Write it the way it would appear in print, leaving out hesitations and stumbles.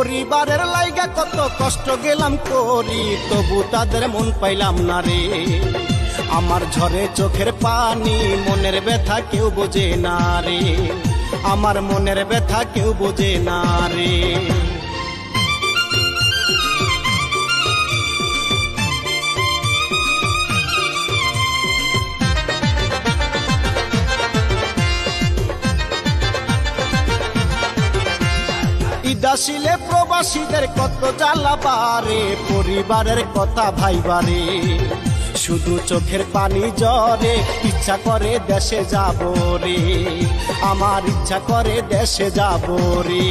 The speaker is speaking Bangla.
পরিবারের লাইগা কত কষ্ট গেলাম করি, তবু তাদের মন পাইলাম না রে। আমার ঝরে চোখের পানি, মনের ব্যথা কেউ বোঝে না রে। আমার মনের ব্যথা কেউ বোঝে না রে। ঈদাসিলে প্রবাসীদের কত জ্বালা বারে, পরিবারের কথা ভাইবারে। শুধু চোখের পানি ঝরে, ইচ্ছা করে দেশে যাব রে। আমার ইচ্ছা করে দেশে যাব রে।